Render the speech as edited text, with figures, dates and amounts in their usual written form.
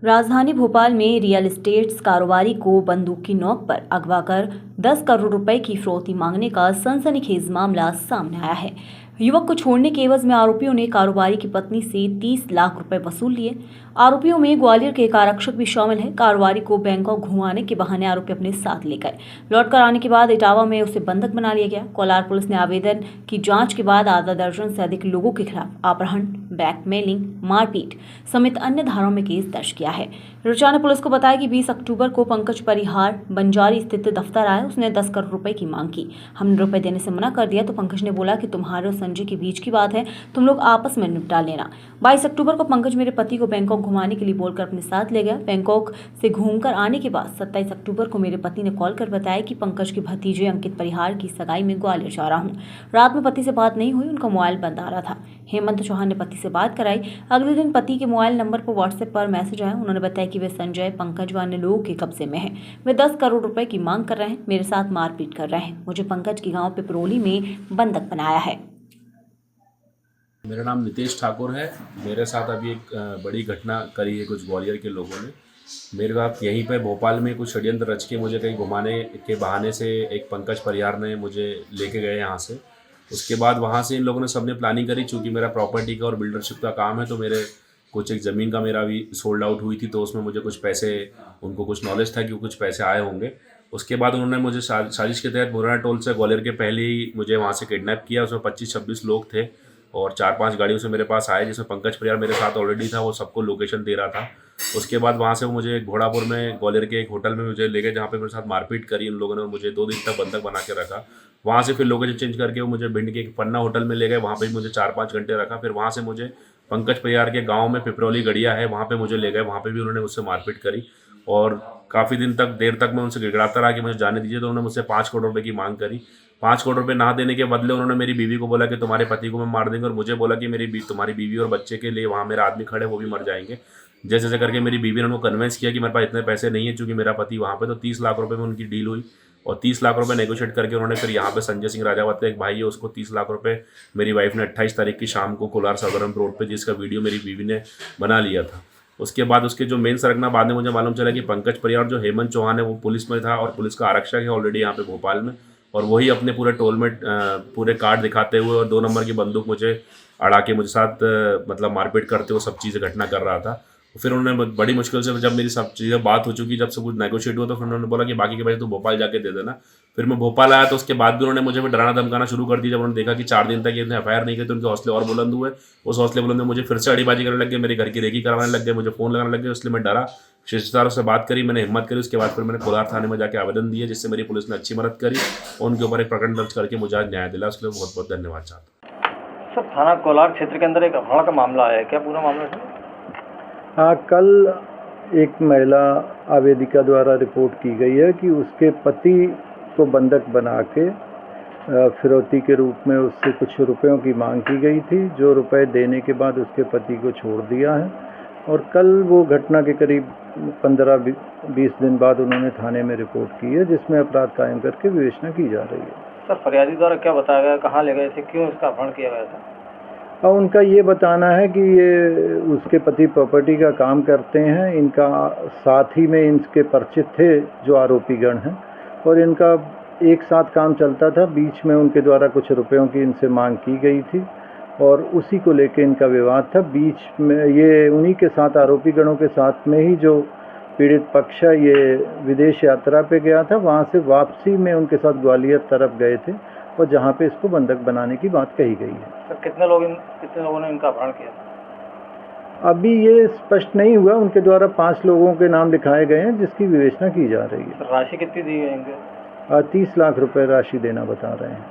राजधानी भोपाल में real estate कारोबारी को बंदूक की नोक पर अगवा कर 10 करोड़ रुपए की फिरौती मांगने का सनसनीखेज मामला सामने आया है। युवक को छोड़ने के एवज में आरोपियों ने कारोबारी की पत्नी से 30 लाख रुपए वसूल लिए। आरोपियों में ग्वालियर के एक आरक्षक भी शामिल है। कारोबारी को बैंकॉक घुमाने के बहाने आरोपी अपने साथ ले गए। लौटकर आने के बाद इटावा में उसे बंधक बना लिया गया। कोलार पुलिस ने आवेदन की जांच के बाद आधा दर्जन से अधिक लोगों के खिलाफ अपहरण, ब्लैकमेलिंग, मारपीट समेत अन्य धाराओं में केस दर्ज किया है। रुचा ने पुलिस को बताया कि 20 अक्टूबर को पंकज परिहार बंजारी स्थित दफ्तर आया। उसने 10 करोड़ रुपए की मांग की। हमने रुपए देने से मना कर दिया तो पंकज ने बोला कि तुम्हारे और संजय के बीच की बात है, तुम लोग आपस में निपटा लेना। 22 अक्टूबर को पंकज मेरे पति को बैंकॉक घुमाने के लिए बोलकर अपने साथ ले गया। बैंकॉक से घूमकर आने के बाद 27 अक्टूबर को मेरे पति ने कॉल कर बताया कि पंकज के भतीजे अंकित परिहार की सगाई में ग्वालियर जा रहा हूँ। रात में पति से बात नहीं हुई, उनका मोबाइल बंद आ रहा था। हेमंत चौहान ने पति से बात कराई। अगले दिन पति के मोबाइल नंबर पर व्हाट्सएप पर मैसेज आया। उन्होंने बताया कि वे संजय, पंकज व अन्य लोगों के कब्जे में हैं। वे 10 करोड़ रुपए की मांग कर रहे हैं, मेरे साथ मारपीट कर रहे हैं। मुझे पंकज के गांव पिपरोली में बंधक बनाया है। मेरा नाम नितेश ठाकुर है। मेरे साथ अभी एक बड़ी घटना करी है कुछ ग्वालियर के लोगों ने। मेरे साथ यहीं पे भोपाल में कुछ षड्यंत्र रच के मुझे कहीं घुमाने के बहाने से एक पंकज परिहार ने मुझे लेके गए यहाँ से। उसके बाद वहाँ से इन लोगों ने सबने प्लानिंग करी। चूँकि मेरा प्रॉपर्टी का और बिल्डरशिप का काम है तो मेरे कुछ एक ज़मीन का मेरा भी सोल्ड आउट हुई थी, तो उसमें मुझे कुछ पैसे, उनको कुछ नॉलेज था कि कुछ पैसे आए होंगे। उसके बाद उन्होंने मुझे साजिश के तहत मुरैना टोल से ग्वालियर के पहले ही मुझे वहाँ से किडनैप किया। उसमें 25-26 लोग थे और 4-5 गाड़ियों से मेरे पास आए, जिसमें पंकज परिहार मेरे साथ ऑलरेडी था। वो सबको लोकेशन दे रहा था। उसके बाद वहाँ से वो मुझे घोड़ापुर में ग्वालियर के एक होटल में मुझे ले गए, जहाँ पे मेरे साथ मारपीट करी उन लोगों ने और मुझे 2 दिन तक बंधक बना के रखा। वहाँ से फिर लोकेशन चेंज करके वो मुझे भिंड के एक पन्ना होटल में ले गए। वहाँ पे मुझे 4-5 घंटे रखा। फिर वहाँ से मुझे पंकज परिहार के गाँव में पिपरोली गड़िया है, वहाँ पे मुझे ले गए। वहाँ पे भी उन्होंने मुझसे मारपीट करी और काफ़ी देर तक मैं उनसे गिड़गिड़ाता रहा कि मुझे जाने दीजिए। तो उन्होंने मुझसे 5 करोड़ रुपए की मांग करी। 5 करोड़ रुपए ना देने के बदले उन्होंने मेरी बीवी को बोला कि तुम्हारे पति को मैं मार देंगे, और मुझे बोला कि तुम्हारी बीवी और बच्चे के लिए वहाँ मेरा आदमी खड़े, वो भी मर जाएंगे। जैसे जैसे करके मेरी बीवी ने उनको कन्विंस किया कि मेरे पास इतने पैसे नहीं है, चूँकि मेरा पति वहाँ पे, तो 30 लाख रुपए में उनकी डील हुई और 30 लाख रुपए नेगोशिएट करके उन्होंने फिर यहाँ पे संजय सिंह राजावत का एक भाई है, उसको 30 लाख रुपए मेरी वाइफ ने 28 तारीख की शाम को कोलार सदरम रोड पे, जिसका वीडियो मेरी बीवी ने बना लिया था। उसके बाद उसके जो मेन सरगना बाद में मुझे मालूम चला कि पंकज परिहार जो हेमंत चौहान है वो पुलिस में था और पुलिस का आरक्षक है ऑलरेडी यहाँ पे भोपाल में, और वही अपने पूरे टोल में पूरे कार्ड दिखाते हुए और 2 नंबर की बंदूक मुझे अड़ा के मुझे साथ मतलब मारपीट करते हुए सब चीज़ें घटना कर रहा था। फिर उन्होंने बड़ी मुश्किल से, जब मेरी सब चीज़ें बात हो चुकी, जब सब कुछ नेगोशिएट हुआ, तो फिर उन्होंने बोला कि बाकी के पैसे तो भोपाल जाके दे देना। फिर मैं भोपाल आया तो उसके बाद भी उन्होंने मुझे डराना धमकाना शुरू कर दिया। जब उन्होंने देखा कि 4 दिन तक ये एफआईआर नहीं की तो उनके हौसले और बुलंद हुए। उस हौसले बुलंद में मुझे फिर से अड़ीबाजी करने लग गए, मेरे घर की रेकी करवाने लग गए, मुझे फ़ोन लगाने लग गए। इसलिए मैं डरा, शिष्टाचार से बात करी, मैंने हिम्मत करी। उसके बाद फिर मैंने कोलार थाने में जाकर आवेदन दिया, जिससे मेरी पुलिस ने अच्छी मदद करी और उनके ऊपर एक प्रकरण दर्ज करके मुझे आज न्याय दिला। उसके लिए बहुत बहुत धन्यवाद चाहता हूँ। सर, थाना कोलार क्षेत्र के अंदर एक अपहरण का मामला आया है, क्या पूरा मामला है? हाँ, कल एक महिला आवेदिका द्वारा रिपोर्ट की गई है कि उसके पति को बंधक बना के फिरौती के रूप में उससे कुछ रुपयों की मांग की गई थी, जो रुपए देने के बाद उसके पति को छोड़ दिया है। और कल वो घटना के करीब 15-20 दिन बाद उन्होंने थाने में रिपोर्ट की है, जिसमें अपराध कायम करके विवेचना की जा रही है। सर, फरियादी द्वारा क्या बताया गया, कहाँ ले गए थे, क्यों इसका अपहरण किया गया था? और उनका ये बताना है कि ये उसके पति प्रॉपर्टी का काम करते हैं, इनका साथ ही में इनके परिचित थे जो आरोपीगण हैं, और इनका एक साथ काम चलता था। बीच में उनके द्वारा कुछ रुपयों की इनसे मांग की गई थी और उसी को लेकर इनका विवाद था। बीच में ये उन्हीं के साथ, आरोपीगणों के साथ में ही जो पीड़ित पक्ष है ये विदेश यात्रा पे गया था। वहाँ से वापसी में उनके साथ ग्वालियर तरफ गए थे और जहाँ पे इसको बंधक बनाने की बात कही गई है। सर, कितने लोगों ने इनका अपहरण किया? अभी ये स्पष्ट नहीं हुआ। उनके द्वारा 5 लोगों के नाम लिखाए गए हैं, जिसकी विवेचना की जा रही है। राशि कितनी दी है इनके? 30 लाख रुपए राशि देना बता रहे हैं।